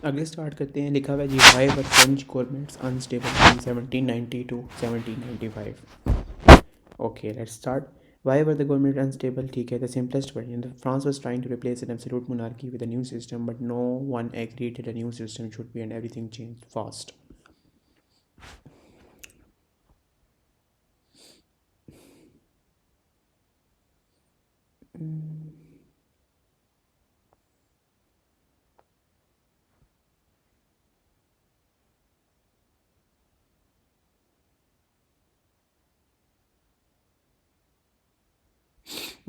अगले स्टार्ट करते हैं। लिखा हुआ है जी, why were French governments unstable from 1790 to 1795। Okay, let's start. Why were the government unstable? ठीक है, the simplest version. France was trying to replace an absolute monarchy with a new system, but no one agreed that a new system should be, and everything changed fast.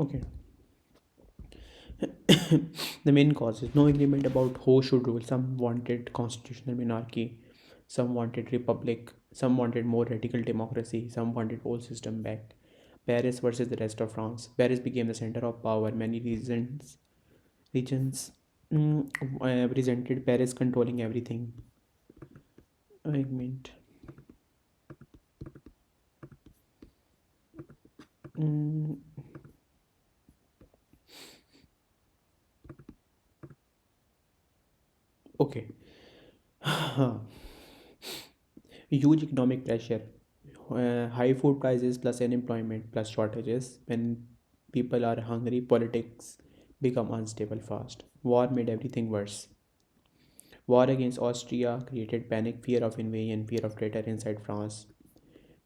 Okay. The main causes: no agreement about who should rule. Some wanted constitutional monarchy, some wanted republic, some wanted more radical democracy, some wanted old system back. Paris versus the rest of France. Paris became the center of power. Many regions resented Paris controlling everything. I mean, mm, okay. Huge economic pressure, high food prices plus unemployment plus shortages. When people are hungry, politics become unstable fast. War made everything worse. War against Austria created panic, fear of invasion, fear of traitor inside France,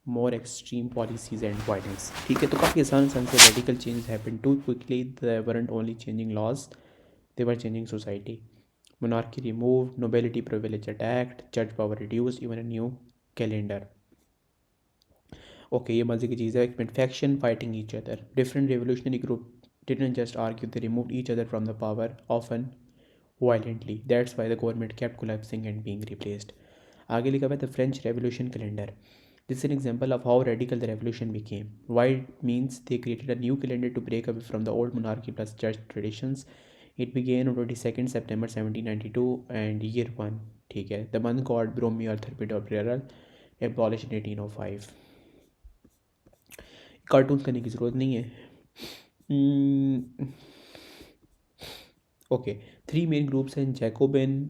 more extreme policies and violence. ठीक है, तो काफ़ी आसान से radical changes happened too quickly. They weren't only changing laws, they were changing society. Monarchy removed, nobility privilege attacked, judge power reduced, even a new calendar. Okay, ये मज़े की चीज़ है। एक minute, faction fighting each other, different revolutionary group didn't just argue, they removed each other from the power, often violently. That's why the government kept collapsing and being replaced. आगे लिखा हुआ है the French revolution calendar. This is an example of how radical the revolution became. Why means they created a new calendar to break away from the old monarchy plus church traditions. It began on 22nd September 1792 and year 1. ठीक है, the month god Brommy Arthur Pidal abolished in 1805. Cartoon करने की ज़रूरत नहीं है. Okay, three main groups हैं: Jacobian,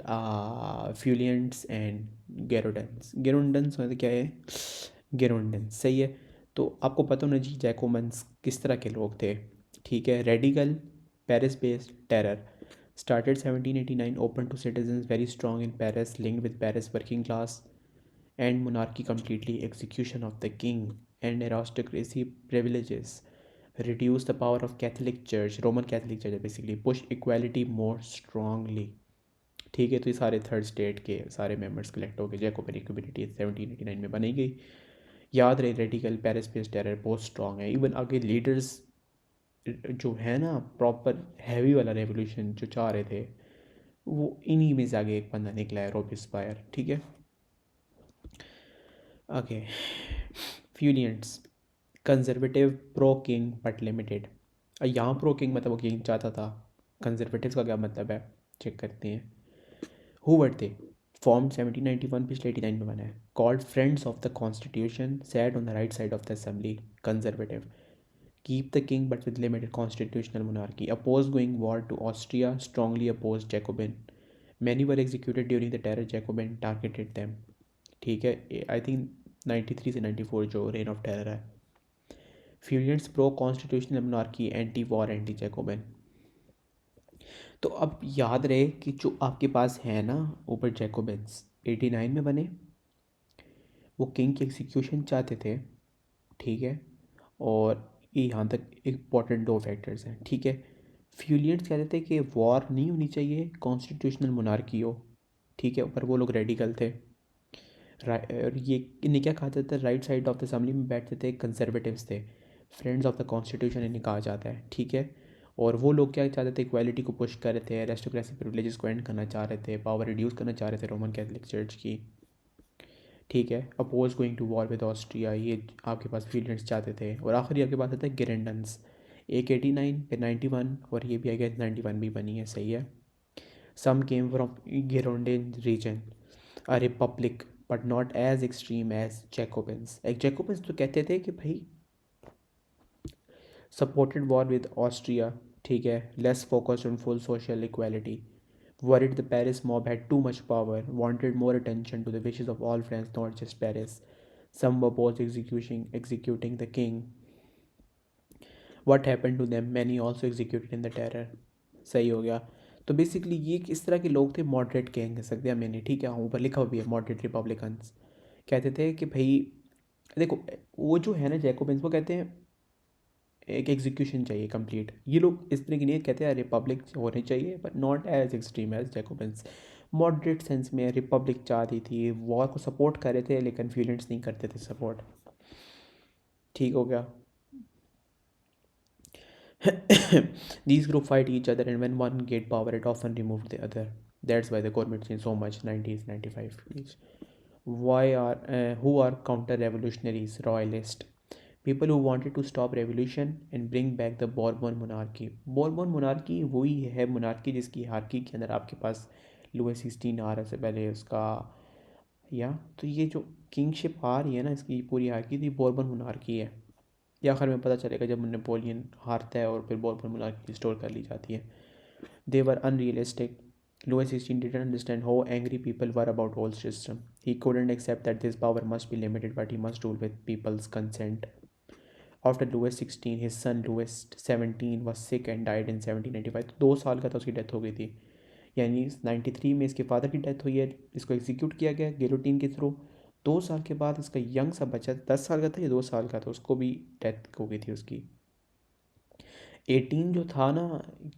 फ्यूलियंट्स and गेरोडेंस. गेरोडेंस मतलब क्या है? गेरोडेंस, सही है. तो आपको पता होना जी जैकोबन्स किस तरह के लोग थे. ठीक है, radical, Paris based, terror. Started 1789, open to citizens, very strong in Paris, linked with Paris working class and monarchy completely, execution of the king and aristocracy privileges, reduce the power of Catholic Church, Roman Catholic Church basically, push equality more strongly. ठीक है, तो ये सारे third state के सारे members collect हो गए. Jacobian community 1789 में बनी गई. याद रहे, रेडिकल, पेरिस बेस्ड, टेरर बहुत स्ट्रॉन्ग है. इवन आगे लीडर्स जो है ना, प्रॉपर हैवी वाला रेवोल्यूशन जो चाह रहे थे, वो इन्हीं में से आगे एक बंदा निकला है, रोबिस्पायर. ठीक है. Okay, Feuillants, conservative, pro king but limited. यहाँ प्रो किंग मतलब वो किंग चाहता था. कंजर्वेटिव का क्या मतलब है, चेक करते हैं. हु वर थे? फॉर्म 1791, पिछले 89 में बना है. Called friends of the constitution, sat on the right side of the assembly. Conservative. Keep the king but with limited constitutional monarchy. Opposed going war to Austria. Strongly opposed Jacobin. Many were executed during the terror. Jacobin targeted them. ठीक है, I think 93 से 94 जो rain of terror है. Feuillants, pro constitutional monarchy, anti war, anti Jacobin. तो अब याद रहे कि जो आपके पास है ना ऊपर जैकोबिन्स 89 में बने, वो किंग की एग्जीक्यूशन चाहते थे. ठीक है, और ये यहाँ तक इम्पॉर्टेंट दो फैक्टर्स हैं. ठीक है, फ्यूलियंट्स कहते थे कि वॉर नहीं होनी चाहिए, कॉन्स्टिट्यूशनल मोनार्की हो. ठीक है, पर वो लोग रेडिकल थे. और ये इन्हें क्या कहा जाता है, right side of the assembly में बैठते थे कंजर्वेटिव्स थे. फ्रेंड्स ऑफ द कॉन्स्टिट्यूशन इन्हें कहा जाता है. ठीक है, और वो लोग क्या चाहते थे, इक्वालिटी को पुश कर रहे थे, एरिस्टोक्रेसी प्रिविलेजेस को एंड करना चाह रहे थे, पावर रिड्यूस करना चाह रहे थे रोमन कैथोलिक चर्च की. ठीक है, oppose going to war with Austria, ये आपके पास फील्ड्स चाहते थे. और आखिरी आपके पास आता है गिरेंडन्स, एक 89 फिर 91, और ये भी आई गेस 91 भी बनी है. सही है. Some came from Girondin region, a republic but not as extreme as Jacobins. एक जैकोबिन्स तो कहते थे कि भाई सपोर्टेड वॉर विद ऑस्ट्रिया. ठीक है, less focused on full social equality, Worried the Paris mob had too much power, wanted more attention to the wishes of all France, not just Paris. Some opposed executing the king. What happened to them? Many also executed in the terror. सही हो गया. तो basically ये इस तरह के लोग थे, मॉडरेट कह सकते हैं मैंने, ठीक है, ऊपर लिखा हुआ भी है मॉडरेट रिपब्लिकन्स. कहते थे कि भाई देखो, वो जो है ना जैकोबिन्स, वो कहते हैं एक एग्जीक्यूशन चाहिए कंप्लीट. ये लोग इस तरह की नहीं कहते हैं रिपब्लिक होनी चाहिए, but not as extreme as Jacobins. Moderate sense में रिपब्लिक चाहती थी, वॉर को सपोर्ट कर रहे थे लेकिन फ्यूलेंट्स नहीं करते थे सपोर्ट. ठीक हो गया. These group fight each other, and when one get power, it often removed the other. That's why the government changed so much. 1995. Who are counter-revolutionaries? Royalists. People who wanted to stop revolution and bring back the Bourbon monarchy. Bourbon monarchy वही है monarchy जिसकी हार्की के अंदर आपके पास Louis 16 आ रहा से पहले उसका, या तो ये जो किंगशिप आ रही है ना इसकी पूरी हार्की, तो बोर्बन मोनार्की है. ये आखिर में पता चलेगा जब नेपोलियन हारता है और फिर बोर्बन मोनार्की रिस्टोर कर ली जाती है. दे वर unrealistic. Louis XVI didn't understand how angry people were about old system. He couldn't accept that this power must be limited, but he must rule with people's consent. After Louis XVI, his son Louis XVII was sick and died in 1795. तो 2 साल का था उसकी death हो गई थी. यानी 93 में इसके फादर की डेथ हुई है, इसको एग्जीक्यूट किया गया गिलोटिन के थ्रू. 2 साल के बाद इसका यंग सा बच्चा 10 साल का था या 2 साल का था, उसको भी डेथ हो गई थी उसकी. 18 जो था ना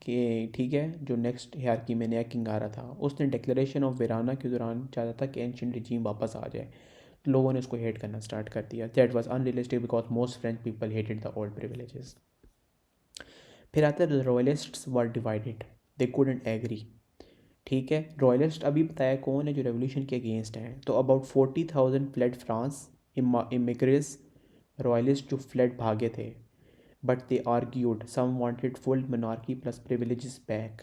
कि ठीक है, जो नेक्स्ट हायरार्की में नया किंग आ रहा था, उसने डिक्लेरेशन ऑफ वेराना के दौरान चाहता था कि एंशियंट रिजीम वापस आ जाए. तो लोगों ने उसको हेट करना स्टार्ट कर दिया. That was unrealistic because most French people hated the old privileges. फिर आता है royalists were divided, they couldn't agree. ठीक है, रॉयलिस्ट अभी बताया कौन है जो रेवोल्यूशन के अगेंस्ट हैं. तो about 40,000 flood France emigres, royalist जो फ्लड भागे थे. But they argued, some wanted full monarchy plus privileges back,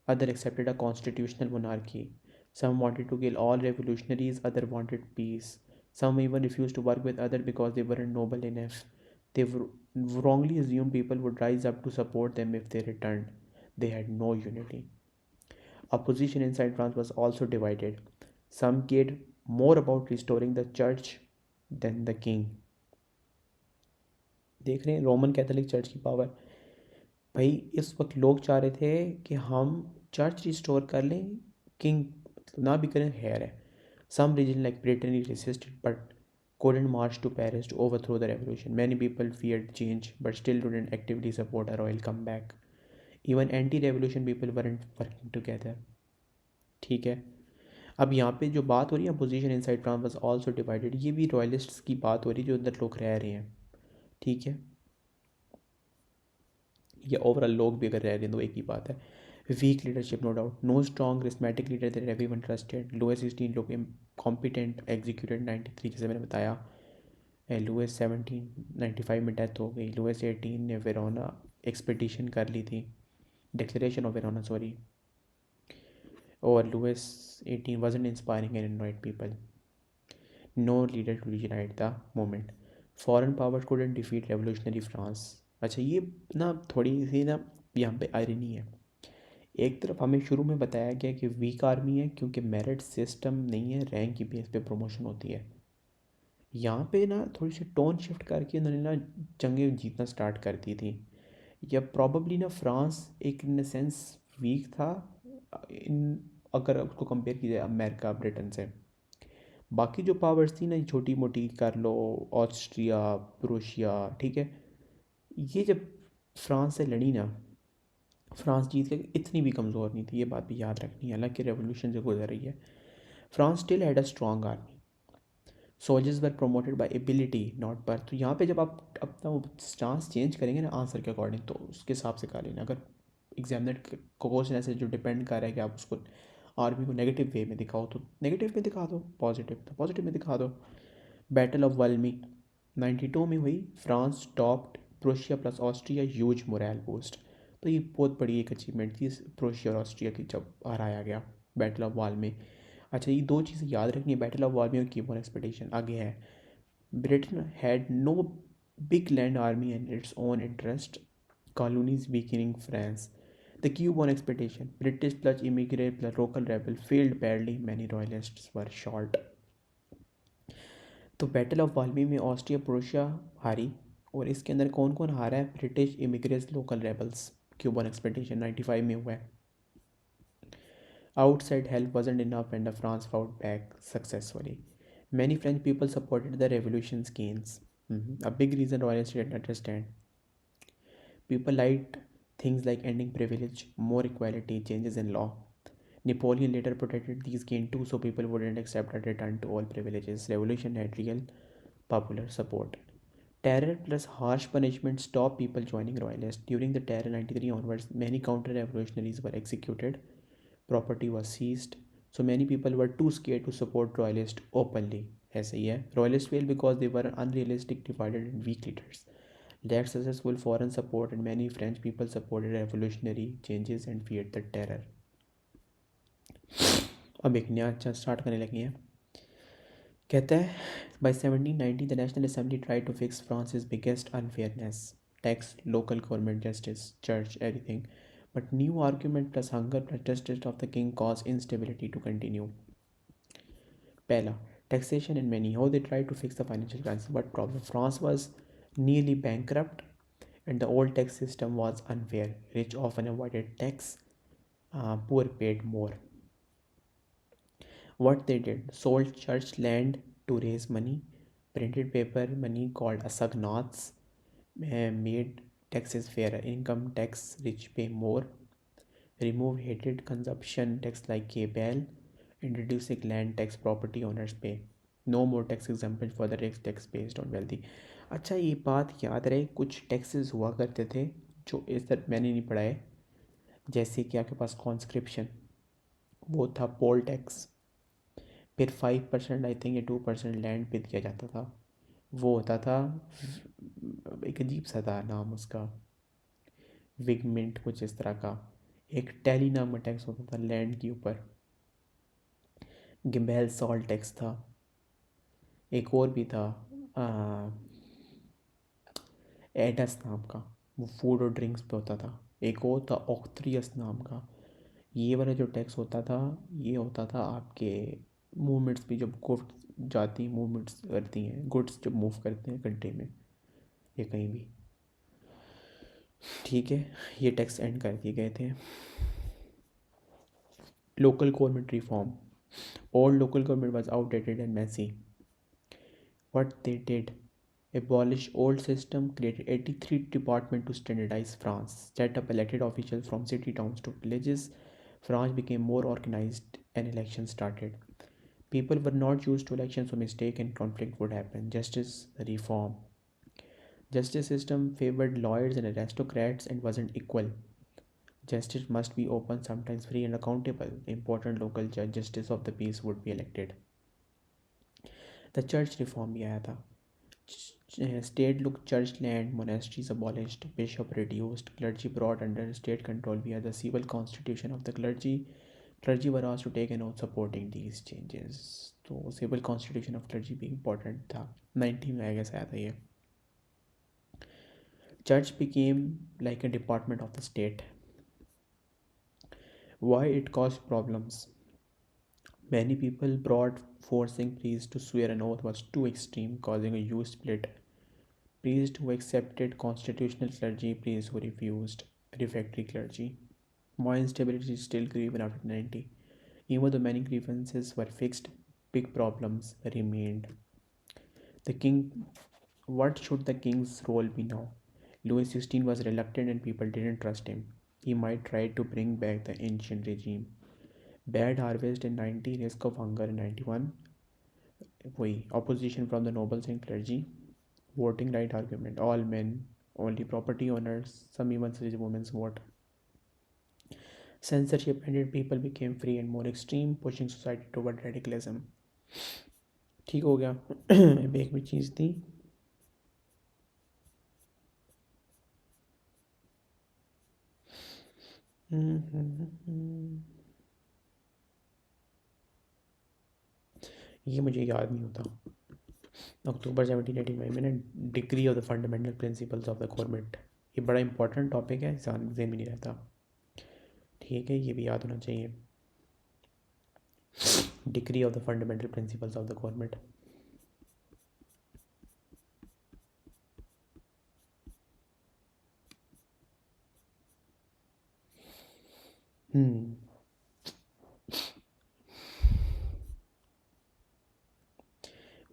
other accepted a constitutional monarchy, some wanted to kill all revolutionaries, other wanted peace, some even refused to work with other because they weren't noble enough. They wrongly assumed people would rise up to support them if they returned. They had no unity. Opposition inside France was also divided. Some cared more about restoring the church than the king. देख रहे हैं Roman Catholic church की power. भाई इस वक्त लोग चाह रहे थे कि हम चर्च रिस्टोर कर लें, किंग ना भी करें खैर है. Some reason like Britain resisted but couldn't march to Paris to overthrow the revolution. Many people feared change but still didn't actively support a royal comeback. Even anti-revolution people weren't working together. ठीक है. अब यहाँ पे जो बात हो रही है position inside France was also divided, ये भी रॉयलिस्ट्स की बात हो रही है जो अंदर लोग रह रहे हैं. ठीक है, या ओवरऑल लोग भी अगर रह रहे हैं तो एक ही बात है. Weak leadership no doubt, no strong charismatic leader that everyone trusted. Louis 16 लोग कॉम्पिटेंट, एग्जीक्यूटेड 93 जैसे मैंने बताया. लुइस 17 95 में डेथ हो गई. लुइस 18 ने वेरोना एक्सपेडिशन कर ली थी, डिक्लेरेशन ऑफ वेरोना सॉरी. और Louis 18 wasn't inspiring and annoyed people. No leader to unite the movement. Foreign powers couldn't defeat revolutionary France. अच्छा ये ना थोड़ी सी ना यहाँ पे आयरनी है. एक तरफ हमें शुरू में बताया गया कि वीक आर्मी है क्योंकि मेरिट सिस्टम नहीं है, रैंक की बेस पे प्रमोशन होती है. यहाँ पे ना थोड़ी सी टोन शिफ्ट करके उन्होंने ना जंगें जीतना स्टार्ट कर दी थी. या प्रॉबली ना फ्रांस एक इन सेंस वीक था इन, अगर उसको कंपेयर किया जाए अमेरिका ब्रिटेन से. बाकी जो पावर्स थी ना छोटी मोटी कर लो, ऑस्ट्रिया, प्रूशिया, ठीक है, ये जब फ्रांस से लड़ी ना, फ्रांस जीत के इतनी भी कमज़ोर नहीं थी, ये बात भी याद रखनी है. हालांकि रेवोल्यूशन से गुजर रही है, France still had a strong army. Soldiers were promoted by ability not birth. तो यहाँ पे जब आप अपना वो स्टांस चेंज करेंगे ना आंसर के अकॉर्डिंग, तो उसके हिसाब से कर लेना. अगर एग्जामिनर को क्वेश्चन ऐसे जो डिपेंड कर रहा है कि आप उसको आर्मी को नेगेटिव वे में दिखाओ तो नेगेटिव में दिखा दो, पॉजिटिव तो पॉजिटिव में दिखा दो. बैटल ऑफ वल्मी 92 में हुई. France topped Prussia plus Austria, huge moral boost. तो ये बहुत बड़ी एक अचीवमेंट थी प्रोशिया और ऑस्ट्रिया की जब हराया गया बैटल ऑफ वाल में. अच्छा ये दो चीज़ें याद रखनी है, बैटल ऑफ वाल और कीबोर्न एक्सपेडिशन. आगे है Britain had no big land army and its own interest, colonies weakening France. The Cuban expedition, British plus immigrant plus local rebel, failed badly. Many royalists were shot. तो battle of WALMI में Austria Prussia हारी, और इसके अंदर कौन कौन हारा है? British immigrants, local rebels. Cuban expedition 95 में हुआ है। Outside help wasn't enough and France fought back successfully. Many French people supported the revolution's gains. A big reason royalists didn't understand. People liked things like ending privilege, more equality, changes in law. Napoleon later protected these gains too, so people wouldn't accept a return to all privileges. Revolution had real popular support. Terror plus harsh punishment stopped people joining royalists. During the terror 93 onwards, many counter-revolutionaries were executed. Property was seized. So many people were too scared to support royalists openly. ऐसे ही है. Royalists failed because they were unrealistic, divided and weak leaders. Lacked successful foreign support and many French people supported revolutionary changes and feared the terror. अब एक नया अच्छा start करने लगे हैं. कहता है by 1790 the National Assembly tried to fix France's biggest unfairness, tax, local government, justice, church, everything. But new argument plus hunger plus distrust of the king caused instability to continue. Pehla, taxation and many. How they tried to fix the financial crisis. What problem? France was nearly bankrupt and the old tax system was unfair. Rich often avoided tax, poor paid more. What they did: sold church land to raise money, printed paper money called assignats, made taxes fairer, income tax rich pay more, remove hated consumption tax like cabal, introducing land tax property owners pay, no more tax exemption for the rich, tax based on wealthy. अच्छा, ये बात याद रहे, कुछ taxes हुआ करते थे जो इस तरह मैंने नहीं पढ़ा है. जैसे कि आपके पास कॉन्स्क्रिप्शन, वो था पोल टैक्स. फिर 5% आई थिंक या 2% लैंड पे दिया जाता था. वो होता था, एक अजीब सा था नाम उसका, विगमेंट कुछ इस तरह का. एक टैली नाम का टैक्स होता था लैंड के ऊपर. गिम्बेल सॉल्ट टैक्स था. एक और भी था एडस नाम का, वो फूड और ड्रिंक्स पे होता था. एक और था ऑक्ट्रियस नाम का. ये वाला जो टैक्स होता था, ये होता था आपके मूवमेंट्स भी, जब गुड्स जाती मूवमेंट्स करती हैं, गुड्स जब मूव करते हैं कंट्री में या कहीं भी. ठीक है, ये टैक्स एंड कर दिए गए थे. Local government reform. Old local government was outdated and messy. What they did: abolish old system, created 83 departments to standardize France, set up elected officials from city towns to villages. France became more organized and elections started. People were not used to elections, so mistake and conflict would happen. Justice reform. Justice system favored lawyers and aristocrats and wasn't equal. Justice must be open, sometimes free and accountable. Important local judge, justice of the peace would be elected. The church reform भी आया था. State look church land, monasteries abolished, bishop reduced, clergy brought under state control via the civil constitution of the clergy. Clergy were asked to take an oath supporting these changes. तो civil constitution of clergy भी important था. 19 में I guess आया था ये. Church became like a department of the state. Why it caused problems? Many people brought forcing priests to swear an oath was too extreme, causing a huge split. Priests who accepted constitutional clergy, priests who refused refractory clergy. More instability still grew even after 90. Even though many grievances were fixed, big problems remained. The king, what should the king's role be now? Louis XVI was reluctant and people didn't trust him. He might try to bring back the ancient regime. Bad harvest in 90, risk of hunger in 91. Opposition from the nobles and clergy. Voting right argument, all men, only property owners, some even suggest women's vote. Censorship ended, people became free and more extreme, pushing society toward radicalism. ठीक हो गया. एक भी चीज़ थी. ये मुझे याद नहीं होता. अक्टूबर 1789 में ना degree of the fundamental principles of the government. ये बड़ा इंपॉर्टेंट टॉपिक है, एग्जाम में नहीं रहता. ठीक है, ये भी याद होना चाहिए। Decree of the fundamental principles of the government.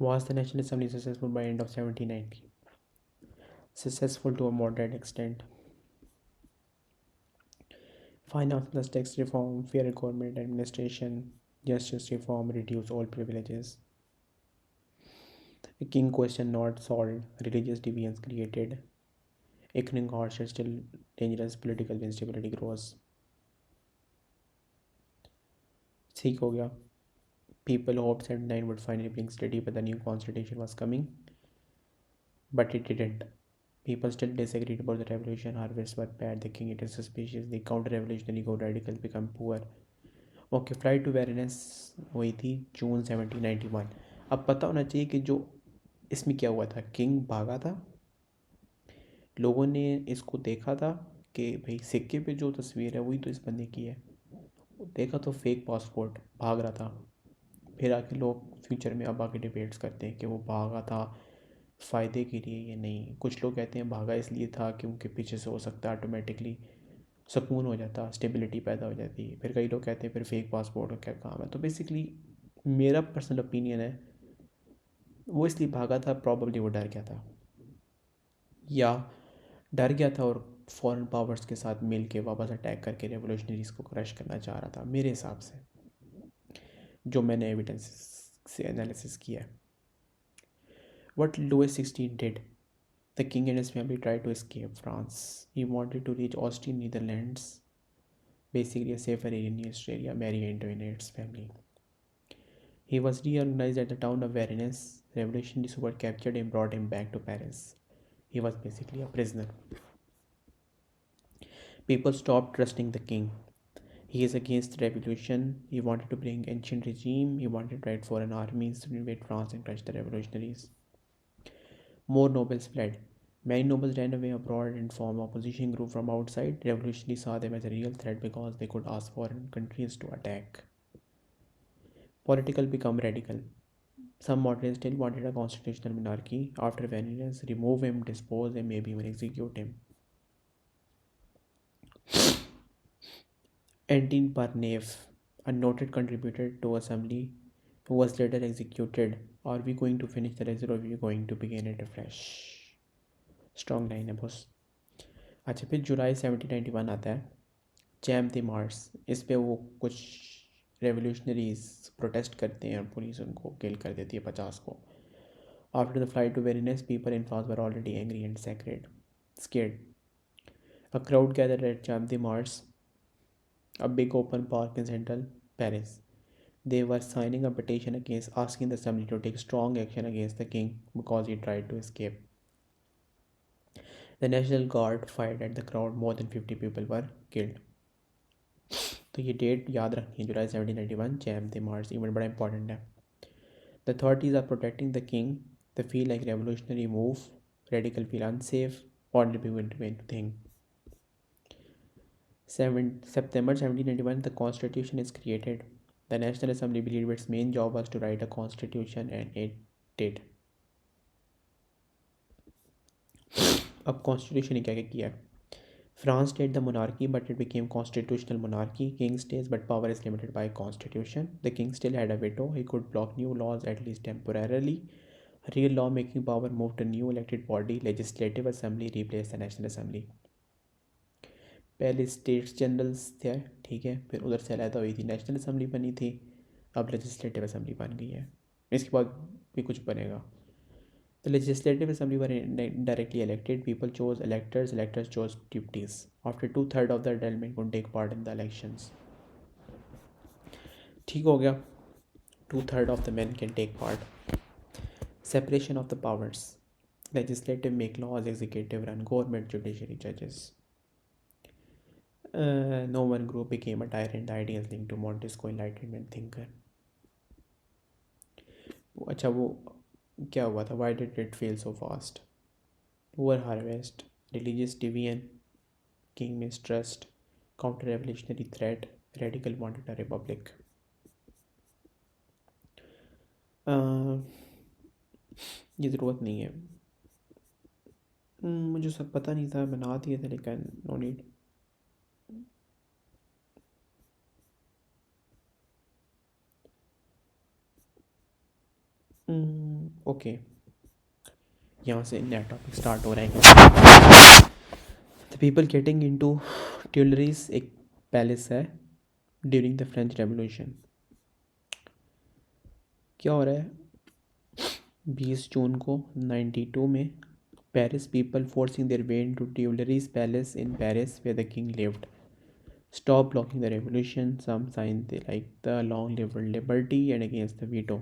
Was the National Assembly successful by end of 1790? Successful to a moderate extent. Finance plus tax reform, fair government administration, justice reform, reduce all privileges. A king question not solved, religious deviance created, economic hardship still dangerous, political instability grows. ठीक हो गया. People hoped 79 would finally bring steady, but the new constitution was coming, but it didn't. People still disagreed about the revolution. Harvests were bad. The king it is suspicious. The counter-revolutionary go radicals become poor. Okay, flight to Varennes हुई थी जून 1791. अब पता होना चाहिए कि जो इसमें क्या हुआ था. किंग भागा था, लोगों ने इसको देखा था कि भाई सिक्के पे जो तस्वीर है वही तो इस बंदे की है. देखा तो फेक पासपोर्ट, भाग रहा था. फिर आके लोग फ्यूचर में अब आके डिबेट्स करते हैं कि वो भागा था फ़ायदे के लिए या नहीं. कुछ लोग कहते हैं भागा इसलिए था क्योंकि पीछे से हो सकता है ऑटोमेटिकली सुकून हो जाता, स्टेबिलिटी पैदा हो जाती. फिर कई लोग कहते हैं फिर फेक पासपोर्ट का क्या काम है. तो बेसिकली मेरा पर्सनल ओपिनियन है वो इसलिए भागा था, प्रॉब्लली वो डर गया था, या डर गया था और फॉरेन पावर्स के साथ मिल के वापस अटैक करके रेवोल्यूशनरीज को क्रश करना चाह रहा था, मेरे हिसाब से जो मैंने एविडेंस से एनालिसिस किया है. What Louis 16 did. The king and his family tried to escape France. He wanted to reach Austrian Netherlands, basically a safer area in Australia, marry Antoinette's family. He was reorganized at the town of Varennes. Revolutionaries who had captured him brought him back to Paris. He was basically a prisoner. People stopped trusting the king. He is against the revolution. He wanted to bring ancient regime. He wanted to raid foreign armies to invade France and crush the revolutionaries. More nobles fled. Many nobles ran away abroad and formed opposition group from outside. Revolutionaries saw them as a real threat because they could ask foreign countries to attack. Political become radical. Some moderates still wanted a constitutional monarchy. After Vaninus, remove him, dispose him, maybe even execute him. Antoine Barnave, a noted contributor to assembly, who was later executed. Are we going to finish the race or are we going to begin it afresh? Strong line है boss. अच्छा, फिर जुलाई 1791 आता है. Jam de Mars, इस पे वो कुछ revolutionaries protest करते हैं और पुलिस उनको किल कर देती है 50 को. After the flight to Varennes, people in France were already angry and scared. A crowd gathered at Champ de Mars, a big open park in central Paris. They were signing a petition against asking the assembly to take strong action against the king because he tried to escape. The National Guard fired at the crowd. More than 50 people were killed. तो ये date याद रखनी है, जुलाई 1791, Champ de Mars event बड़ा important है. The authorities are protecting the king. The feel like revolutionary move. Radical feel unsafe. Order people to think. September 1791, the constitution is created. The National Assembly believed its main job was to write a constitution, and it did. अब constitution ने क्या क्या किया है. France stayed the monarchy, but it became constitutional monarchy. King stays, but power is limited by constitution. The king still had a veto. He could block new laws, at least temporarily. Real law-making power moved to new elected body. Legislative Assembly replaced the National Assembly. पहले states generals थे, ठीक है, फिर उधर से अलहदा हुई थी, नेशनल असेंबली बनी थी, अब लेजिस्लेटिव असेंबली बन गई है. इसके बाद भी कुछ बनेगा. The legislative assembly were directly elected. People chose electors. Electors chose deputies. After 2/3 of the adult men could take part in the elections. ठीक हो गया. 2/3 of the men can take part. Separation of the powers. Legislative make laws. Executive run government. Judiciary judges. No one group became a tyrant. Ideas linked to Montesquieu Enlightenment thinker. अच्छा, वो क्या हुआ था. Why did it fail so fast? Poor harvest, religious deviance, king mistrust, counter revolutionary threat, radical wanted a republic. ये ज़रूरत नहीं है। मुझे सब पता नहीं था, बना दिए थे, लेकिन नो नीड। ओके, यहाँ से नया टॉपिक स्टार्ट हो रहा है। The people getting into Tuileries एक पैलेस है ड्यूरिंग द फ्रेंच रेवोल्यूशन। क्या हो रहा है? 20 जून को 92 में Paris people forcing their way into Tuileries palace in Paris where the king lived stop blocking the revolution. Some signed they like the long live liberty and against the veto.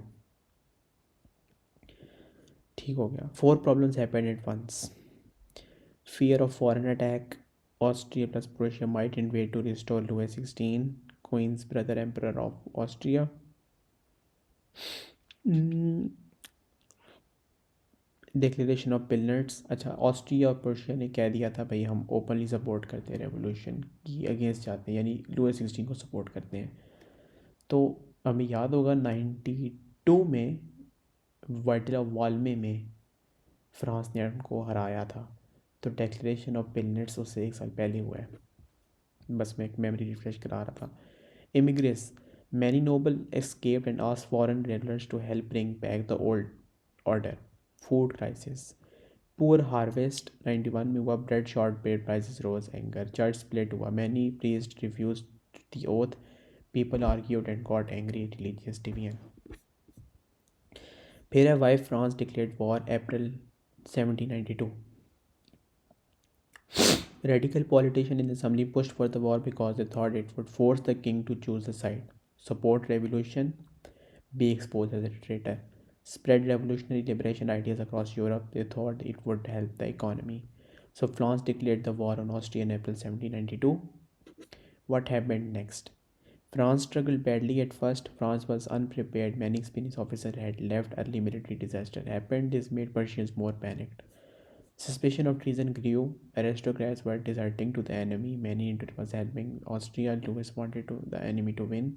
ठीक हो गया. 4 problems happened at once. Fear of foreign attack. Austria plus Prussia might invade to restore Louis XVI, Queen's brother emperor of Austria. Declaration of Pillnitz. अच्छा, Austria और Persia ने कह दिया था भाई हम ओपनली सपोर्ट करते हैं रेवोल्यूशन की अगेंस्ट जाते हैं, यानी लुइस 16 को सपोर्ट करते हैं. तो हमें याद होगा 92 में वाइटला वालमे में फ्रांस ने उनको हराया था. तो डेक्लेरेशन ऑफ पिलनर्स उससे 1 साल पहले हुआ है. बस मैं एक मेमोरी रिफ्रेश करा रहा था. Immigrants. Many noble escaped and asked foreign regulars to help bring back the old order. Food crisis. Poor harvest 91 में हुआ. Bread short bread prices rose. Anger. Church split हुआ. Many priest refuse the oath. People argued and got angry. Religious division. फिर है why France declared war अप्रैल 1792. Radical politicians in the assembly pushed for the war because they thought it would force the king to choose a side, support revolution, be exposed as a traitor, spread revolutionary liberation ideas across Europe. They thought it would help the economy. So France declared the war on Austria in April 1792. What happened next? France struggled badly at first. France was unprepared. Many experienced officers had left. Early military disaster happened. This made Persians more panicked. Suspicion of treason grew. Aristocrats were deserting to the enemy. Many interested was helping Austria. Louis wanted the enemy to win.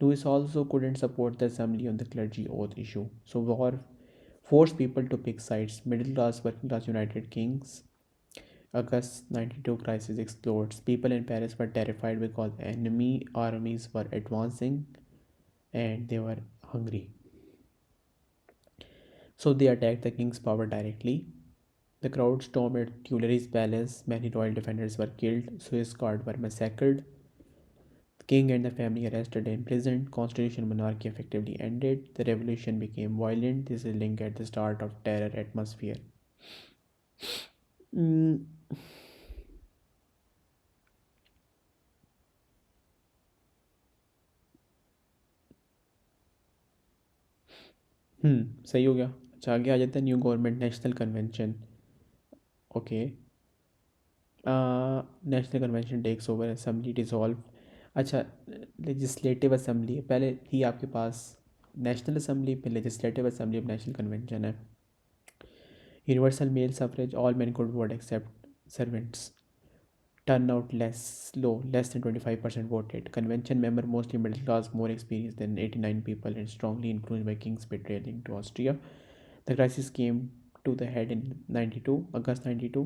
Louis also couldn't support the assembly on the clergy oath issue. So war forced people to pick sides. Middle class, working class, United Kings. August 92 crisis explodes. People in Paris were terrified because enemy armies were advancing and they were hungry. So they attacked the king's power directly. The crowd stormed at Tuileries Palace. Many royal defenders were killed. Swiss guards were massacred. The king and the family arrested and imprisoned. Constitutional monarchy effectively ended. The revolution became violent. This is linked at the start of terror atmosphere. सही हो गया. अच्छा, आगे आ जाता है. New government national convention. Okay. National convention takes over. Assembly dissolve. अच्छा, legislative assembly पहले थी आपके पास. नेशनल असेंबली फिर लेजिस्लेटिव असेंबली, अब नेशनल कन्वेंशन है. Universal male suffrage. All man could vote except servants. Turn out less than 25% voted. Convention member mostly middle class, more experienced than 89 people, and strongly influenced by King's betrayal into Austria. The crisis came to the head in August 92.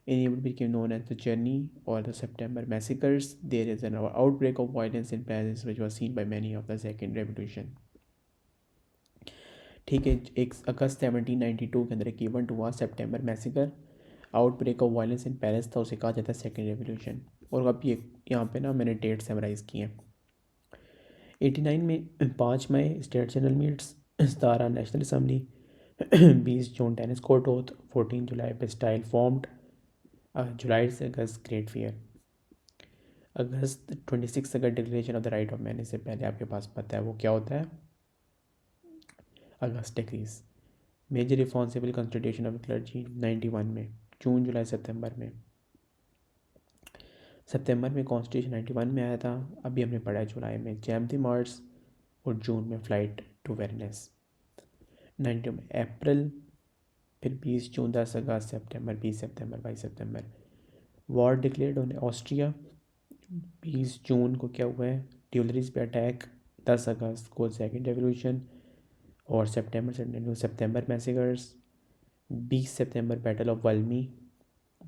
It became known as the Journey or the September Massacres. There is an outbreak of violence in Paris, which was seen by many of the Second Revolution. ठीक है. एक अगस्त 1792 के अंदर एक event हुआ, September massacre. Outbreak of violence in Paris था, उसे कहा जाता है सेकेंड रेवोल्यूशन. और अब ये यहाँ पे ना मैंने डेट समराइज़ की हैं. 89 में 5 मई state general meets. 17 national assembly. 20 June tennis court oath. 14 July Bastille formed. जुलाई से अगस्त ग्रेट फेयर. अगस्त 26 अगस्त declaration of the right of man. इससे पहले आपके पास पता है वो क्या होता है. अगस्त decrees. Major responsible constitution of clergy 91 में. जून जुलाई सितंबर में. सितंबर में कॉन्स्टिट्यूशन 91 में आया था. अभी हमने पढ़ा है जुलाई में जैमती मार्च और जून में फ्लाइट टू वेरनेस. 90 में अप्रैल, फिर 20 जून, 10 अगस्त, सितंबर, 20 सितंबर, 22 सितंबर. War declared on Austria. 20 जून को क्या हुआ है, ट्यूलरीज पे अटैक, 10 अगस्त को सेकेंड रेवोल्यूशन, और सितंबर मैसेकर्स, 20 सितंबर बैटल ऑफ वल्मी,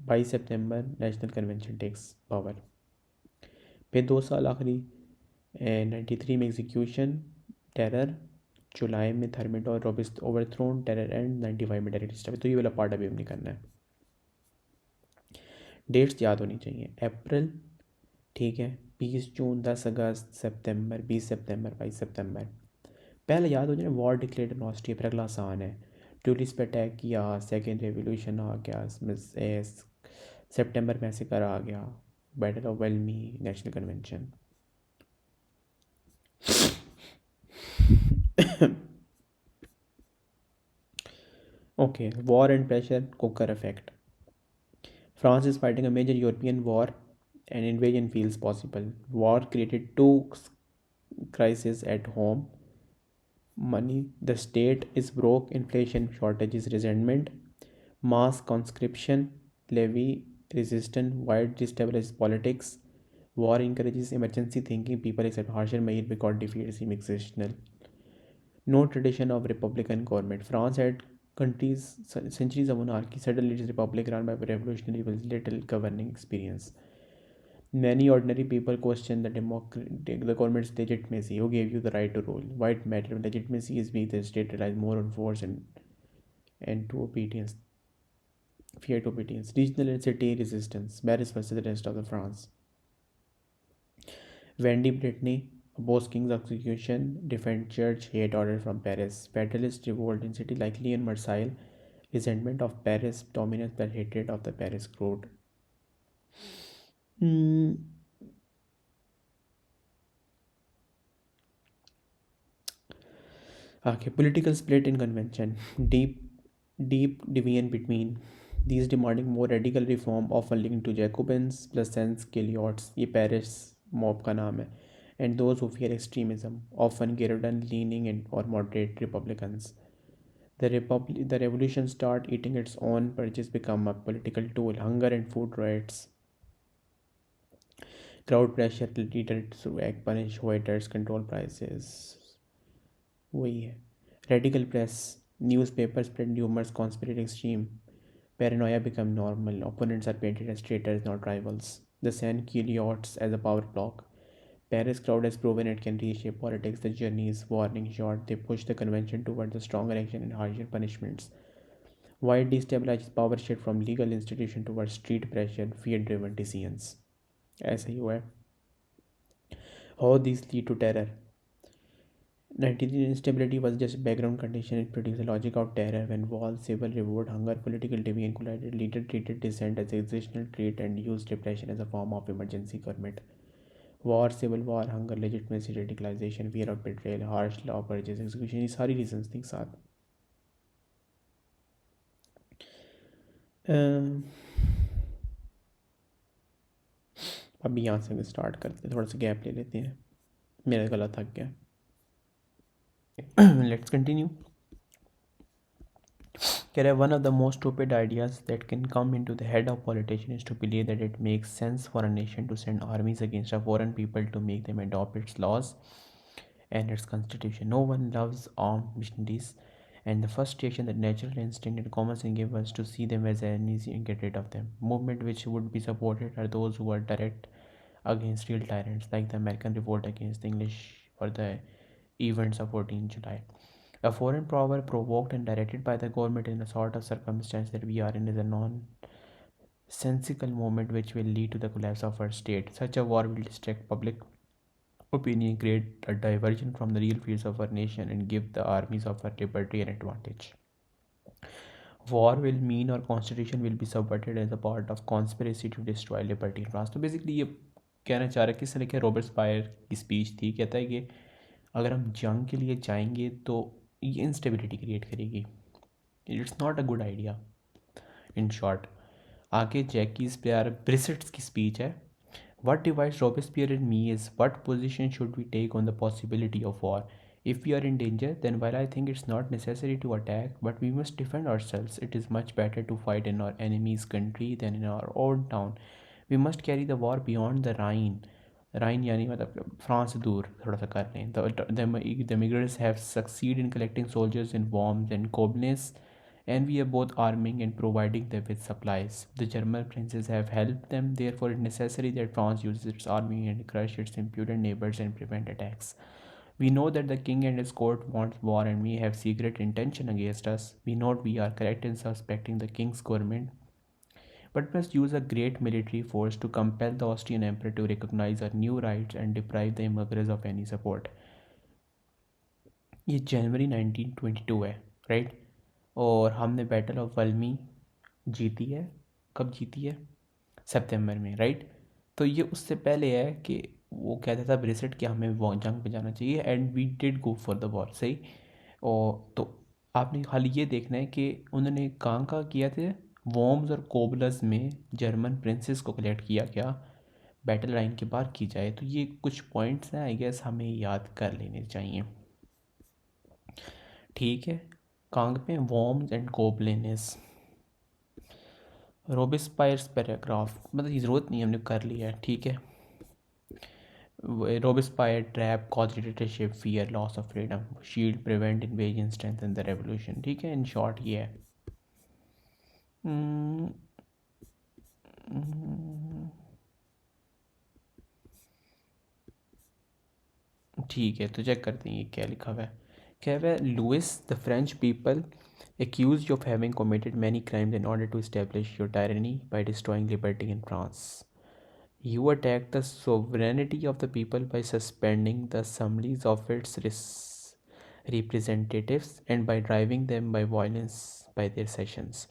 22 सितंबर नेशनल कन्वेंशन टेक्स पावर। फिर 2 साल आखिरी 93 में एग्जीक्यूशन, टेरर, जुलाई में थर्मिडोर रोबिस्ट ओवरथ्रोन, टेरर एंड 95 में डायरेक्ट स्टॉप। तो ये वाला पार्ट अभी हमने करना है। डेट्स याद होनी चाहिए, अप्रैल, ठीक है, 20 जून, 10 अगस्त, सितंबर, 20 सितंबर, 22 सितंबर। पहले याद हो जाए, वॉर डिक्लेयर्ड इन ऑस्ट्रिया, फिर अगला आसान है। ट्यूलिस पे अटैक किया, सेकेंड रेवोल्यूशन आ गया, सितंबर मैसेकर आ गया, battle of Valmy, national convention. Okay, war and pressure cooker effect. France is fighting a major European war and invasion feels possible. War created two crises at home. Money, the state is broke, inflation, shortages, resentment, mass conscription, levy, resistance, wide destabilizes politics. War encourages emergency thinking, people accept harsher measures because defeat seems exceptional. No tradition of republican government. France had countries centuries of monarchy. Suddenly, it is republic run by revolutionary with little governing experience. Many ordinary people question the government's legitimacy. Who gave you the right to rule? Why it matter? Legitimacy is weak. The state relies more on force and to obedience, fear to obedience. Regional and city resistance. Paris versus the rest of the France. Wendy Brittany opposed king's execution, defend church, hate order from Paris. Federalist revolt in city like Lyon, Marseille, resentment of Paris dominance but hatred of the Paris crowd. Hmm. Okay, political split in convention. Deep division between these demanding more radical reform often linked to Jacobins, Plassans, Gillots, ये Paris mob का नाम है, and those who fear extremism, often Girondin leaning and or moderate Republicans. The revolution start eating its own purges become a political tool. Hunger and food riots, crowd pressure, leaders to act, punish voters, control prices. वही है. Radical press, newspapers spread rumors, conspiracy extreme. Paranoia become normal. Opponents are painted as traitors, not rivals. The San Quixotes as a power block. Paris crowd has proven it can reshape politics. The journey is warning short. They push the convention towards a stronger action and harsher punishments. Wide destabilizes power shift from legal institution towards street pressure, fear-driven decisions. ऐसा ही हुआ है. How these lead to terror. 19th instability was just background condition. It produced a logic of terror when war, civil revolt, hunger, political division collided. Leader treated dissent as exceptional trait and used repression as a form of emergency government. War, civil war, hunger, legitimacy, radicalization, fear of betrayal, harsh law purges, execution. ये सारी reasons थी साथ. अभी यहाँ से start करते हैं, थोड़ा सा गैप ले लेते हैं, मेरा गला थक गया. Let's continue. One of the most stupid ideas that can come into the head of politician is to believe that it makes sense for a nation to send armies against a foreign people to make them adopt its laws and its constitution. No one loves armed missionaries, and the first reaction that natural instinct and common sense give us to see them as enemies and get rid of them. Movement which would be supported are those who are direct against real tyrants, like the American revolt against the English or the events of 14 July. A foreign power provoked and directed by the government in the sort of circumstance that we are in is a nonsensical movement which will lead to the collapse of our state. Such a war will distract public opinion, create a diversion from the real fears of our nation, and give the armies of our liberty an advantage. War will mean our constitution will be subverted as a part of conspiracy to destroy liberty in France. तो basically ये कहना चाह रहा है, किस तरह के Robert spire की स्पीच थी, कहता है कि अगर हम जंग के लिए जाएंगे तो ये इंस्टेबिलिटी क्रिएट करेगी. It's not a good idea. In short, आगे जैकी स्पेयर ब्रिसेट्स की स्पीच है. What divides Robespierre and me is what position should we take on the possibility of war. If we are in danger, then while I think it's not necessary to attack, but we must defend ourselves, it is much better to fight in our enemy's country than in our own town. We must carry the war beyond the Rhine, Rhine यानी मतलब France से दूर थोड़ा सा कर लें. The migrants have succeed in collecting soldiers in Worms and Coblenz, and we are both arming and providing them with supplies. The German princes have helped them, therefore it is necessary that France uses its army and crush its impudent neighbors and prevent attacks. We know that the king and his court want war and we have secret intention against us. We know we are correct in suspecting the king's government, but must use a great military force to compel the Austrian emperor to recognize our new rights and deprive the immigrants of any support. ये जनवरी 1922 है, right. और हमने battle of वल्मी जीती है. कब जीती है? सितंबर में, राइट. तो ये उससे पहले है कि वो कहता था ब्रेसलेट कि हमें वो जंग पे जाना चाहिए and we did go for the war, सही. और तो आपने खाली ये देखना है कि उन्होंने कहाँ किया थे. वॉर्म्स और कोबलस में जर्मन प्रिंसेस को कलेक्ट किया क्या बैटल लाइन के बाहर की जाए. तो ये कुछ पॉइंट्स हैं आई गेस हमें याद कर लेने चाहिए, ठीक है. कांग पे वॉर्म्स एंड कोबलेनिस. रोबिस्पायर्स पैराग्राफ मतलब ये ज़रूरत नहीं, हमने कर लिया है, ठीक है. Robespierre trap cause dictatorship fear loss of freedom shield prevent invasion strengthen the revolution, ठीक है. इन शॉर्ट ये है. ठीक है, तो चेक करते हैं ये क्या लिखा हुआ है. क्या हुआ है? Louis the French people accused you of having committed many crimes in order to establish your tyranny by destroying liberty in France. You attacked the sovereignty of the people by suspending the assemblies of its representatives and by driving them by violence by their sessions.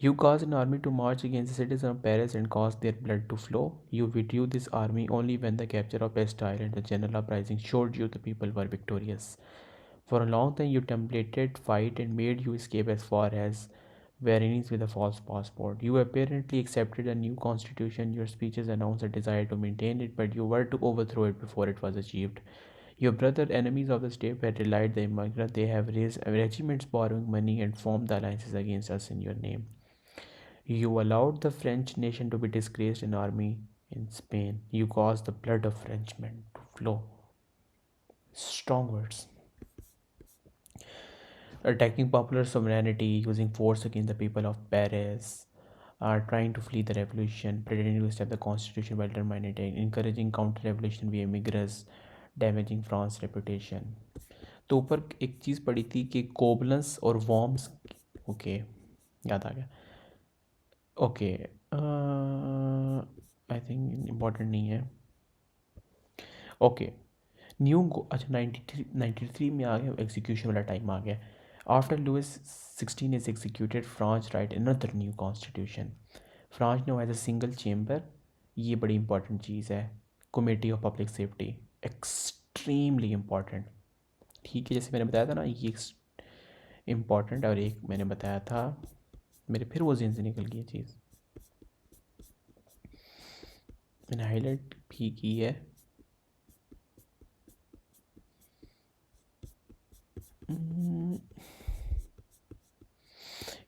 You caused an army to march against the citizens of Paris and caused their blood to flow. You withdrew this army only when the capture of Bastille and the general uprising showed you the people were victorious. For a long time, you templated fight and made you escape as far as Varennes with a false passport. You apparently accepted a new constitution. Your speeches announced a desire to maintain it, but you were to overthrow it before it was achieved. Your brother enemies of the state had relied the immigrant. They have raised regiments borrowing money and formed the alliances against us in your name. You allowed the French nation to be disgraced in army in Spain. You caused the blood of Frenchmen to flow. Strong words. Attacking popular sovereignty, using force against the people of Paris, trying to flee the revolution, pretending to stop the constitution while terminating, encouraging counter-revolutionary immigrants, damaging France reputation. तो ऊपर एक चीज़ पढ़ी थी कि कोबलेंस और worms, okay याद आ गया. Okay I think important नहीं है. ओके न्यू अच्छा 93 में आ गया एग्जीक्यूशन वाला टाइम आ गया. After Louis XVI is executed, France write another new constitution. France now has a single chamber. ये बड़ी इंपॉर्टेंट चीज़ है. Committee of public safety extremely important, ठीक है. जैसे मैंने बताया था ना ये इम्पॉर्टेंट, और एक मैंने बताया था मेरे फिर वो जिन से निकल गई चीज़ मैंने हाईलाइट भी की है.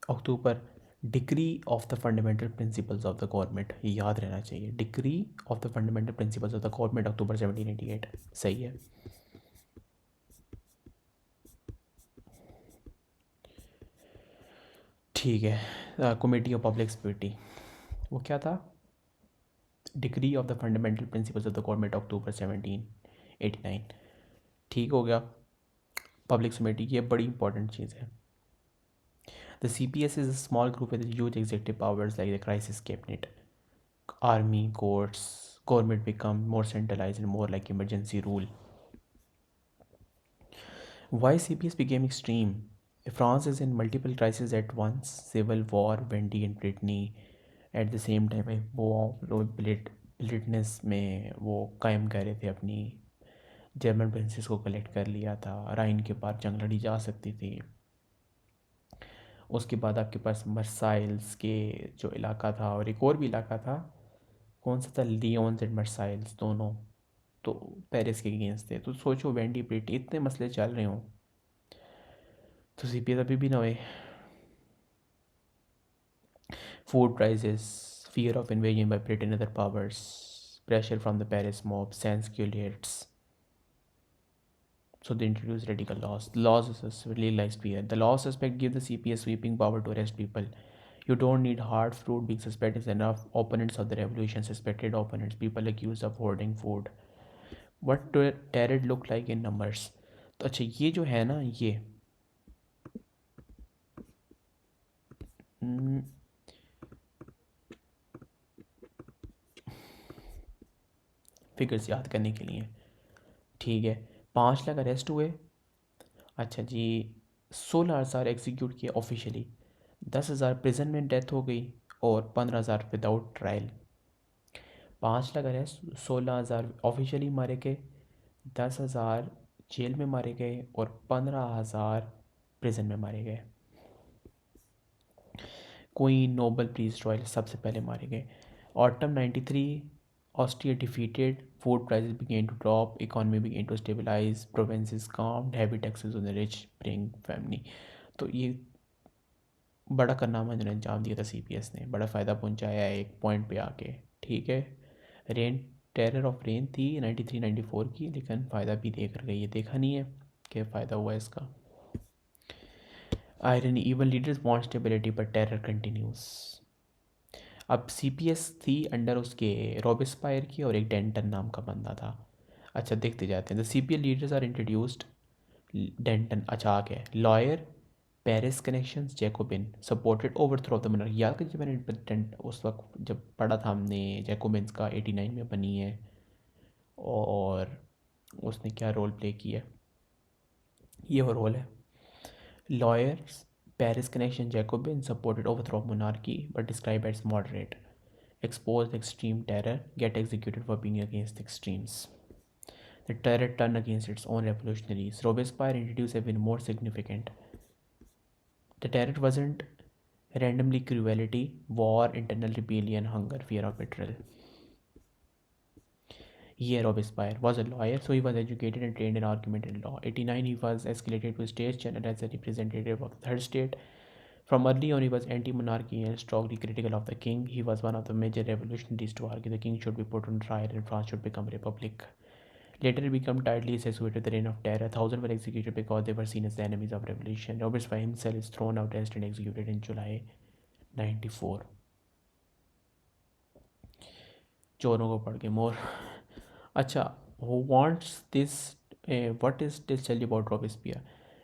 October decree of the fundamental principles of the government, ये याद रहना चाहिए. Decree of the fundamental principles of the government October 1788, सही है. ठीक है. कमेटी ऑफ पब्लिक सिक्योरिटी वो क्या था? Decree of the fundamental principles of the government October 1789, ठीक हो गया. पब्लिक कमेटी ये बड़ी इंपॉर्टेंट चीज़ है. The CPS is a small group with huge executive powers like the crisis cabinet. Army, courts, government become more centralized and more like emergency rule. Why CPS became extreme? France is in multiple crises at once. Civil war, Vendée and Brittany. At the same time वो ब्रिटनेस में वो कायम कर रहे थे अपनी. German princess को collect कर लिया था. राइन के पार जंग लड़ी जा सकती थी. उसके बाद आपके पास मर्साइल्स के जो इलाका था और एक और भी इलाका था, कौन सा था? लियोन्स एंड मर्साइल्स दोनों तो पेरिस के अगेंस्ट थे. तो सोचो वेंडी ब्रिटी इतने मसले चल रहे हों तो CPS अभी भी ना हुए. Food prices, fear of invasion by Britain and other powers, pressure from the Paris mob, Sans-Culottes. So they introduced radical laws. Laws is legalized fear. The law suspect give the CPS sweeping power to arrest people. You don't need hard fruit. Being suspected is enough. Opponents of the revolution, suspected opponents, people accused of hoarding food. What terror look like in numbers? तो अच्छा ये जो है ना ये figures याद करने के लिए ठीक है 5 लाख अरेस्ट हुए अच्छा जी 16,000 एग्जीक्यूट किए ऑफिशियली 10,000 प्रिजन में डेथ हो गई और 15,000 without trial 5 lakh arrest 16,000 officially मारे गए 10,000 जेल में मारे गए और 15,000 प्रिजन में मारे गए क्वीन नोबल पीस रॉयल सबसे पहले मारे गए autumn 93 Austria defeated food prices began to drop economy began to stabilize provinces calmed heavy taxes on the rich bring family तो ये बड़ा कारनामा इन्होंने अंजाम दिया था सीपीएस ने बड़ा फ़ायदा पहुंचाया है एक पॉइंट पे आके ठीक है रेन टेरर ऑफ रेन थी 93-94 की लेकिन फ़ायदा भी दे कर गई है देखा नहीं है क्या फ़ायदा हुआ है इसका irony even leaders want stability but terror continuous अब सीपीएस थी अंडर उसके रॉबिस्पायर की और एक डेंटन नाम का बंदा था अच्छा देखते जाते हैं the CPL leaders are introduced Danton अच्छा आ गया lawyer Paris connections Jacobin supported overthrow of the monarchy याद कीजिए मैंने डेंट उस वक्त जब पढ़ा था हमने जैकोबिन्स का 89 में बनी है और उसने क्या रोल प्ले किया ये वो रोल है lawyers Paris connection Jacobin supported overthrow of monarchy but described as moderate. Exposed extreme terror, get executed for being against the extremes. The terror turned against its own revolutionaries. Robespierre introduced even more significant. The terror wasn't randomly cruelty, war, internal rebellion, hunger, fear of betrayal. Here Robespierre was a lawyer, so he was educated and trained in argument and law. 89 he was escalated to States General as a representative of the third state. From early on he was anti-monarchy and strongly critical of the king. He was one of the major revolutionaries to argue the king should be put on trial and France should become a republic. Later he became tightly associated with the reign of terror. Thousands were executed because they were seen as the enemies of revolution. Robespierre himself is thrown out, arrested and executed in July 94. चोरों को पढ़ के मोर अच्छा who wants this what is this tell you about Robespierre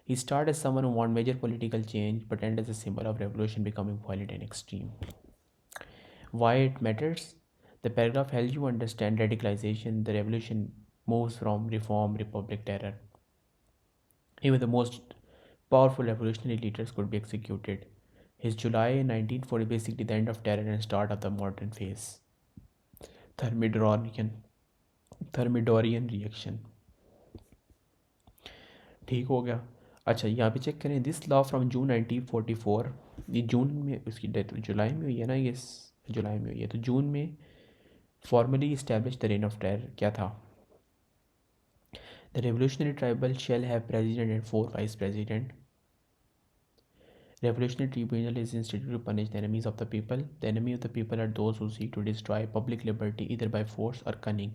he started as someone who wanted major political change but ended as a symbol of revolution becoming violent and extreme why it matters the paragraph helps you understand radicalization the revolution moves from reform republic terror even the most powerful revolutionary leaders could be executed his July 1940 basically the end of terror and start of the modern phase Thermidorian reaction ठीक हो गया अच्छा यहाँ पे check करें this law from June 1944 ये जून में उसकी डेथ जुलाई में हुई है ना ये जुलाई में हुई है तो जून में formally establish the rain of terror क्या था the revolutionary tribal shall have president and 4 vice president Revolutionary Tribunal is instituted to punish the enemies of the people. The enemy of the people are those who seek to destroy public liberty either by force or cunning.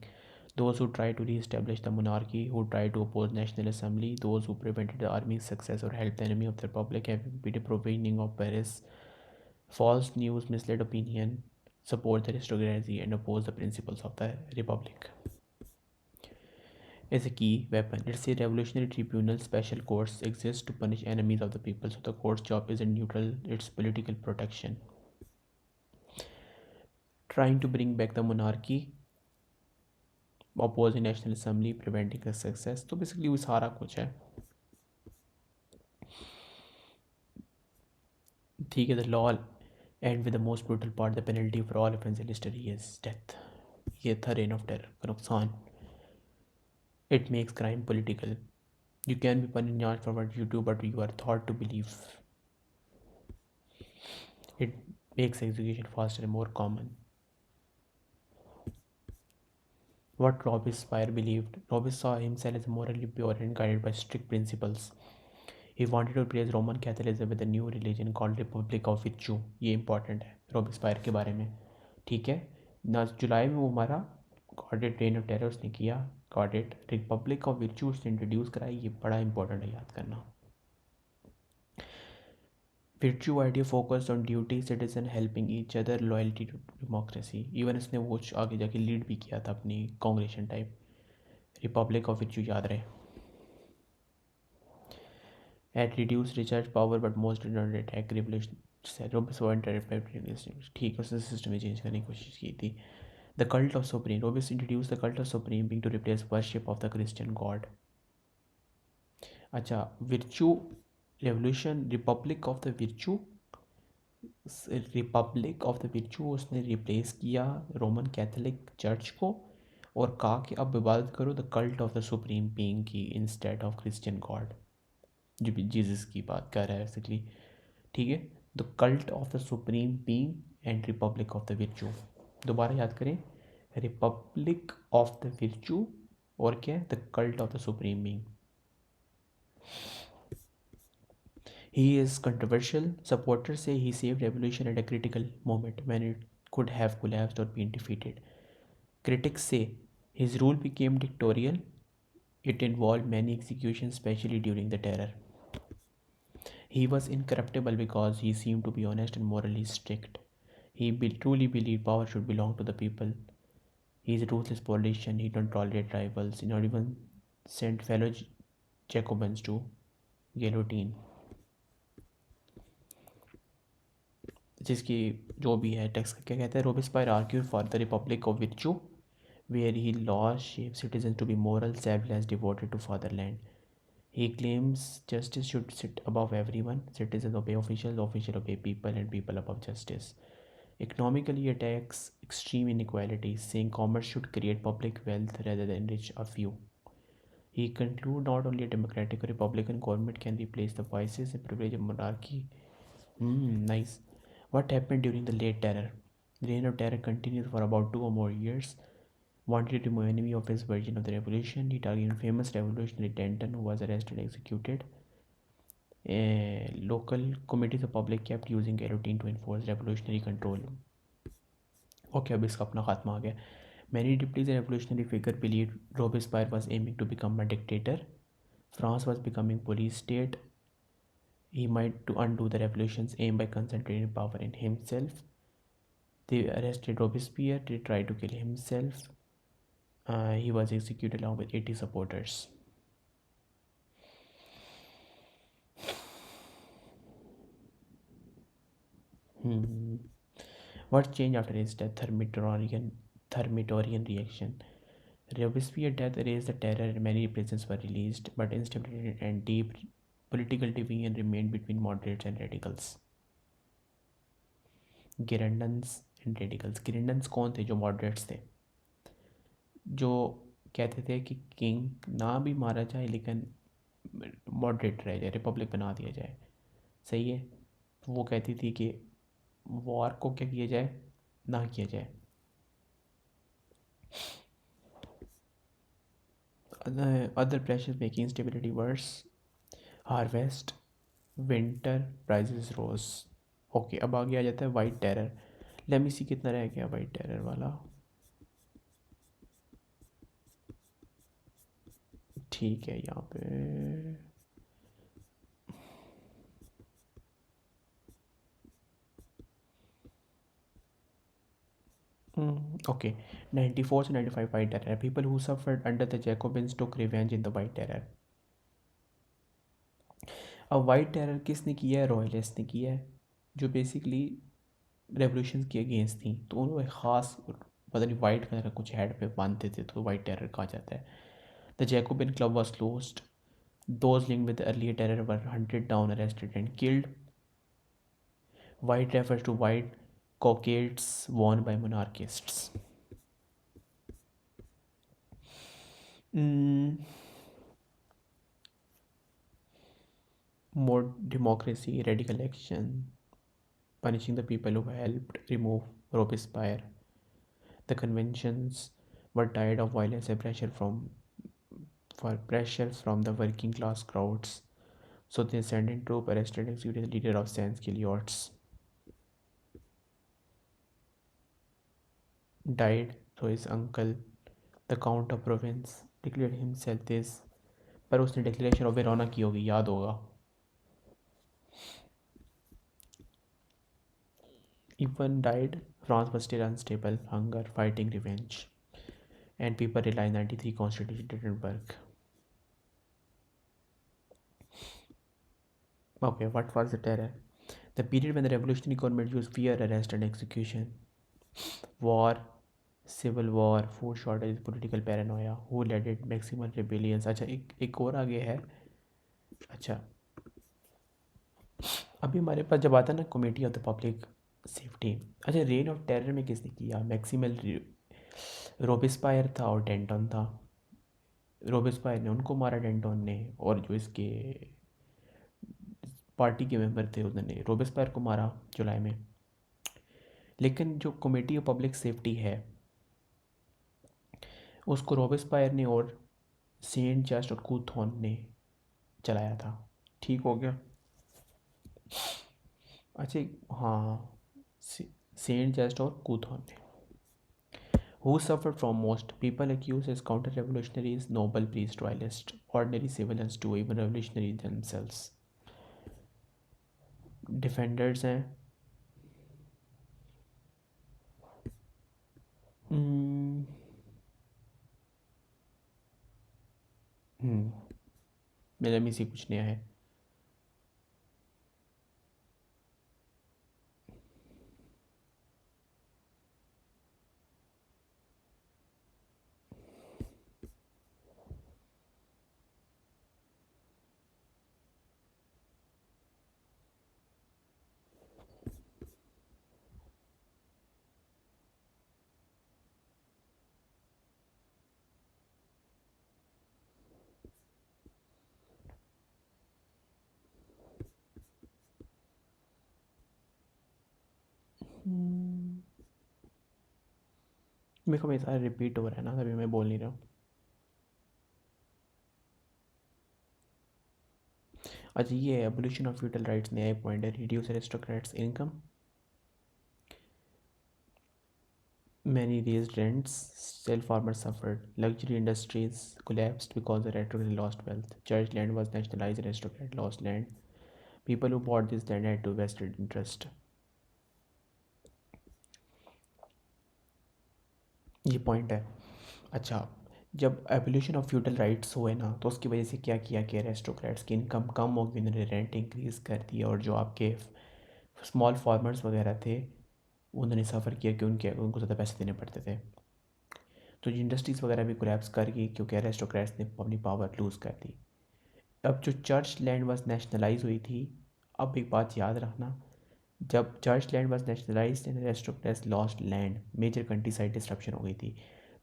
Those who try to re-establish the monarchy, who try to oppose National Assembly, those who prevented the army's success or helped the enemy of the republic, have impeded provisioning of Paris, false news, misled opinion, support the aristocracy, and oppose the principles of the republic. Is a key weapon. It's a revolutionary tribunal. Special courts exist to punish enemies of the people, so the court's job isn't neutral, it's political protection. Trying to bring back the monarchy, opposing National Assembly, preventing a success. तो basically वो सारा कुछ है ठीक है. The law end with the most brutal part. The penalty for all offense in history is death. ये था reign of terror का नुकसान. It makes crime political. You can be punished for what you do, but you are thought to believe. It makes execution faster and more common. What Robespierre believed. Robespierre saw himself as morally pure and guided by strict principles. He wanted to replace Roman Catholicism with a new religion called Republic of Virtue. ये important है Robespierre के बारे में ठीक है ना। जुलाई में वो मारा, गॉडेड रेन ऑफ टेरर उसने किया, गॉडेड रिपब्लिक ऑफ विर्चू उसने इंट्रोड्यूस कराई। ये बड़ा इंपॉर्टेंट है याद करना। Virtue idea focused on duty citizen helping each other loyalty to democracy. Even इसने वो आगे जाके लीड भी किया था अपनी कांग्रेशन टाइप। रिपब्लिक ऑफ विर्चू याद रहे। At reduce recharge power but most did not attack revolution. ठीक है, उसने सिस्टम में चेंज करने की कोशिश की थी। द कल्ट ऑफ सुप्रीम, रोबिस introduce the cult of supreme being to replace worship of the Christian God. अच्छा, virtue revolution, republic of the virtue उसने रिप्लेस किया रोमन कैथोलिक चर्च को, और कहा कि अब इबादत करो the cult of the supreme being की इंस्टेड ऑफ क्रिश्चियन गॉड, जो भी जीसस की बात कर रहा है बेसिकली। ठीक है, the cult of the supreme being and Republic of the विर्चू। दोबारा याद करें, रिपब्लिक ऑफ द विर्चू और क्या है, the cult of the supreme being. He is controversial. Supporters say he saved revolution at a critical moment when it could have collapsed or been defeated. Critics say his rule became dictatorial. It involved many executions, especially during the terror. He was incorruptible because he seemed to be honest and morally strict. Truly believed power should belong to the people. He is a ruthless politician. He don't tolerate rivals. He not even sent fellow Jacobins to guillotine. जिसकी जो भी है text क्या कहता है, Robespierre argued for the republic of virtue where he laws shape citizen to be moral selfless devoted to fatherland. He claims justice should sit above everyone. Citizens obey officials, officials obey people, and people above justice. Economically, he attacks extreme inequality, saying commerce should create public wealth rather than enrich a few. He concludes not only a democratic or republican government can replace the vices and privilege of monarchy. Nice. What happened during the late terror? The reign of terror continued for about 2 or more years. Wanted to remove enemy of his version of the revolution, he targeted famous revolutionary Denton, who was arrested and executed. Local committees of public kept using guillotine to enforce revolutionary control. Okay, अब इसका अपना खात्मा आ गया. Many deputies and revolutionary figures believed Robespierre was aiming to become a dictator. France was becoming police state. He might to undo the revolution's aim by concentrating power in himself. They arrested Robespierre. They tried to kill himself. He was executed along with 80 supporters. What changed after his death? Thermitorian reaction. Robespierre's death erased the terror and many prisons were released, but instability and deep political division remained between moderates and radicals. Girondins and radicals. Girondins कौन थे? जो moderates थे, जो कहते थे कि king ना भी मारा जाए लेकिन मॉडरेट रह जाए, रिपब्लिक बना दिया जाए. सही है. वो कहती थी कि वॉर को क्या किया जाए, ना किया जाए. Other pressures making stability worse. Harvest, winter, prices rose. Okay, अब आगे आ जाता है white terror. Let me see कितना रह गया वाइट टेरर वाला. ठीक है, यहाँ पे okay. 94 to 95 White Terror. People who suffered under the Jacobins took revenge in the White Terror. अब वाइट टेरर किसने किया है? रॉयलिस्ट ने किया है, जो बेसिकली रेवोल्यूशन के अगेंस्ट थी. तो उन्होंने ख़ास पता नहीं वाइट कलर का कुछ हेड पे बांधते थे, तो वाइट टेरर कहा जाता है. The Jacobin club was closed. Those linked with the earlier terror were hunted down, arrested, and killed. White refers to white cockades worn by monarchists. More democracy, radical action, punishing the people who helped remove Robespierre. The conventions were tired of violence and pressures from the working class crowds. So they sent in troop, arrested and executed the leader of sans Guilliots. died, so his uncle, the Count of Provence, declared himself this. पर उसने declaration of Verona की होगी, याद होगा. Ivan died. France was still unstable, hunger, fighting revenge, and people realized 93 Constitution didn't work. Okay, what was the terror? The period when the revolutionary government used fear, arrest, and execution. War, civil war, food shortage, political paranoia. Who led it? Maximal rebellions. अच्छा, एक और आगे है. अच्छा, अभी हमारे पास जब आता है ना committee of the public safety. अच्छा, रेन ऑफ टेरर में किसने किया? मैक्सिमल रोबिस्पायर था और डेंटन था. रोबिस्पायर ने उनको मारा, डेंटन ने, और जो इसके पार्टी के मेंबर थे उन्होंने रोबिस्पायर को मारा जुलाई में. लेकिन जो कमेटी ऑफ पब्लिक सेफ्टी है उसको रोबिस्पायर ने और सेंट जस्ट और कूथॉन ने चलाया था. ठीक हो गया. अच्छा, हाँ, सेंट जस्ट और कूथॉन ने. Who suffered from most? People accused as counter-revolutionaries, noble priest, royalists, ordinary civilians too, even revolutionaries themselves. Defenders हैं. हम्म, मेरे में से कुछ नया है. मेरे को ये सारा रिपीट हो रहा है ना, तभी मैं बोल नहीं रहा हूँ. अच्छा, ये है एबोलिशन ऑफ फ्यूडल राइट्स. नया पॉइंट है. Reduce aristocrats income, many raised rents, still farmers suffered, luxury industries collapsed because the aristocracy lost wealth, church land was nationalized, aristocrat lost land, people who bought this land had to vested interest. ये point है. अच्छा, जब evolution of feudal rights हुए ना तो उसकी वजह से क्या किया कि एरिस्टोक्रेट्स की इनकम कम हो गई, उन्होंने रेंट इंक्रीज़ कर दिया, और जो आपके स्मॉल फार्मर्स वगैरह थे उन्होंने सफ़र किया कि उनको ज़्यादा पैसे देने पड़ते थे. तो इंडस्ट्रीज़ वगैरह भी कोलैप्स कर गई क्योंकि एरिस्टोक्रेट्स ने अपनी पावर लूज़ कर दी. अब जो चर्च लैंड वाज नेशनलाइज हुई थी, अब एक बात याद रखना, जब church land was nationalise and aristocrats lost land, major country side disruption हो गई थी.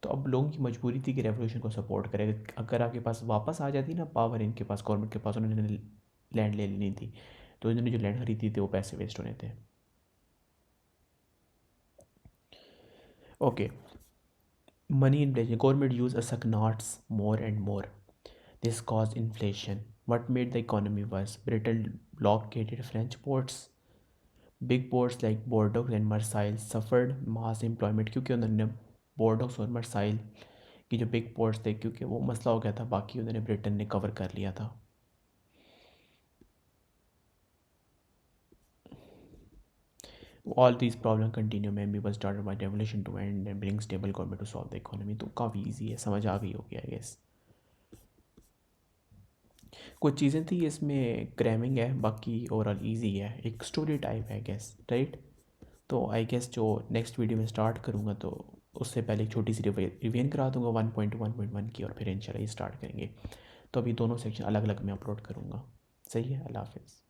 तो अब लोगों की मजबूरी थी कि रेवोल्यूशन को सपोर्ट करें. अगर आपके पास वापस आ जाती ना पावर, इनके पास गवर्नमेंट के पास, उन्होंने लैंड ले लेनी थी, तो इन्होंने जो लैंड खरीदी थी वो पैसे वेस्ट होने थे. Okay. Money inflation. Government use assignats more and more. This caused inflation. What made the economy worse? Britain blockaded French ports. Big ports like Bordeaux and Marseille suffered mass employment क्योंकि उन्होंने बोर्डोक्स और मर्साइल की जो big ports थे, क्योंकि वो मसला हो गया था, बाकी उन्होंने ब्रिटेन ने कवर कर लिया था. All these problems continue. Maybe was started by revolution to end and bring stable government to solve the economy. तो काफ़ी easy है, समझ आ गई होगी आई गेस. कुछ चीज़ें थी इसमें क्रैमिंग है, बाकी ओवरऑल इजी है, एक स्टोरी टाइप है गेस, राइट. तो आई गेस जो नेक्स्ट वीडियो में स्टार्ट करूँगा तो उससे पहले एक छोटी सी रिवीजन करा दूँगा 1.1.1 की, और फिर इंशाल्लाह ये स्टार्ट करेंगे. तो अभी दोनों सेक्शन अलग अलग मैं अपलोड करूँगा. सही है. अल्लाह हाफिज़.